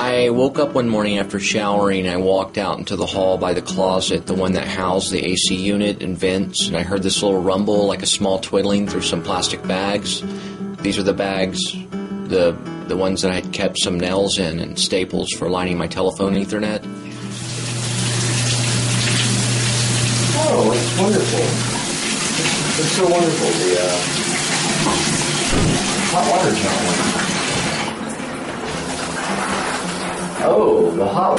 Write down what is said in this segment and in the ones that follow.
I woke up one morning after showering. I walked out into the hall by the closet, the one that housed the AC unit and vents, and I heard this little rumble like a small twiddling through some plastic bags. These are the bags, the ones that I had kept some nails in and staples for lining my telephone Ethernet. Oh, it's wonderful. It's so wonderful. The hot water's not on. Oh, the hot.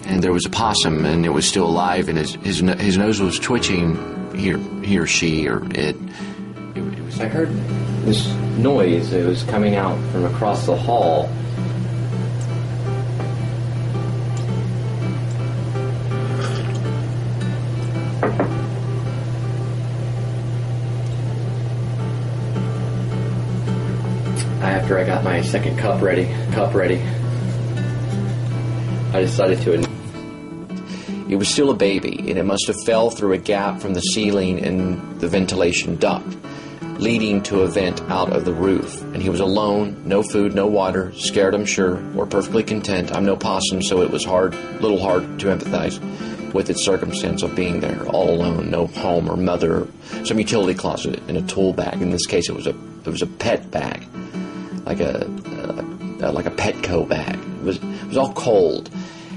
And there was a possum, and it was still alive, and his nose was twitching. He or she or it. I heard this noise. It was coming out from across the hall. After I got my second cup ready, I decided to. It was still a baby, and it must have fell through a gap from the ceiling in the ventilation duct, leading to a vent out of the roof. And he was alone, no food, no water, scared, I'm sure, or perfectly content. I'm no possum, so it was a little hard to empathize with its circumstance of being there, all alone, no home or mother, some utility closet, and a tool bag. In this case, it was a pet bag, like a Petco bag. It was all cold.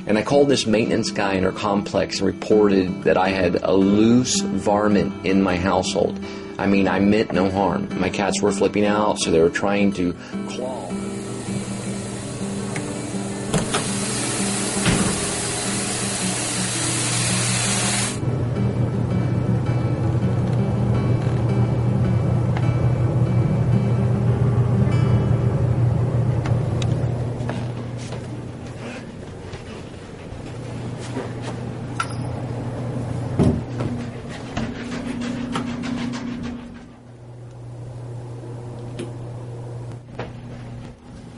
And I called this maintenance guy in our complex and reported that I had a loose varmint in my household. I mean, I meant no harm. My cats were flipping out, so they were trying to claw.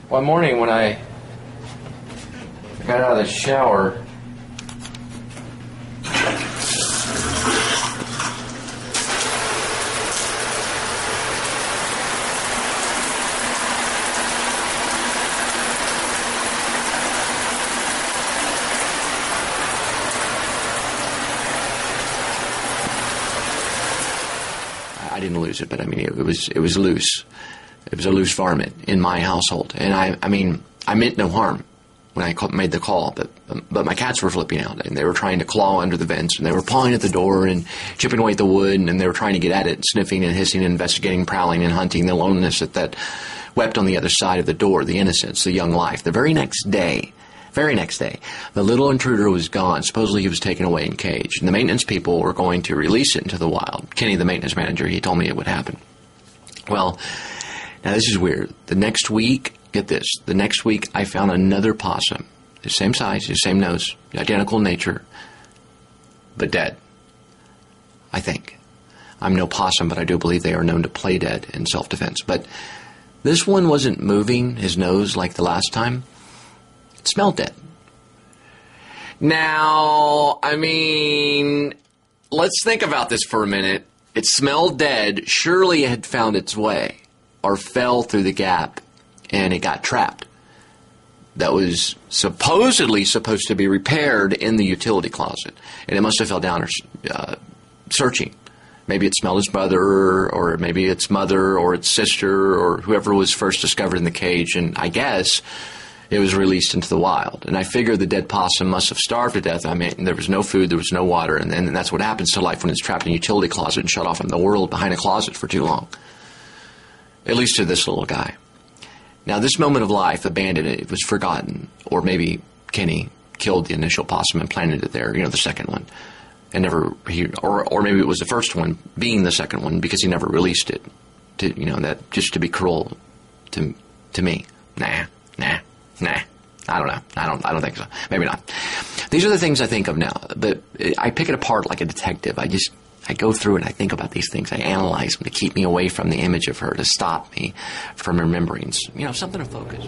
One morning when I got out of the shower, I didn't lose it, but I mean it was loose. It was a loose varmint in my household, and I mean I meant no harm when I made the call, but my cats were flipping out, and they were trying to claw under the vents, and they were pawing at the door and chipping away at the wood, and they were trying to get at it, sniffing and hissing and investigating, prowling and hunting the loneliness that wept on the other side of the door, the innocence, the young life. The very next day, the little intruder was gone. Supposedly he was taken away and caged, and the maintenance people were going to release it into the wild. Kenny, the maintenance manager, he told me it would happen. Well, now this is weird. The next week, get this, I found another possum. The same size, the same nose, identical in nature, but dead. I think. I'm no possum, but I do believe they are known to play dead in self-defense. But this one wasn't moving his nose like the last time. It smelled dead. Now, I mean, let's think about this for a minute. It smelled dead. Surely it had found its way, or fell through the gap, and it got trapped. That was supposedly supposed to be repaired in the utility closet, and it must have fell down searching. Maybe it smelled its brother, or maybe its mother, or its sister, or whoever was first discovered in the cage, and I guess it was released into the wild. And I figure the dead possum must have starved to death. I mean, there was no food, there was no water, and that's what happens to life when it's trapped in a utility closet and shut off from the world behind a closet for too long. At least to this little guy. Now, this moment of life, abandoned it, was forgotten. Or maybe Kenny killed the initial possum and planted it there, the second one. And never, or maybe it was the first one being the second one because he never released it. That just to be cruel to me. Nah. I don't know. I don't think so. Maybe not. These are the things I think of now. But I pick it apart like a detective. I go through it and I think about these things. I analyze them to keep me away from the image of her, to stop me from remembering, something to focus.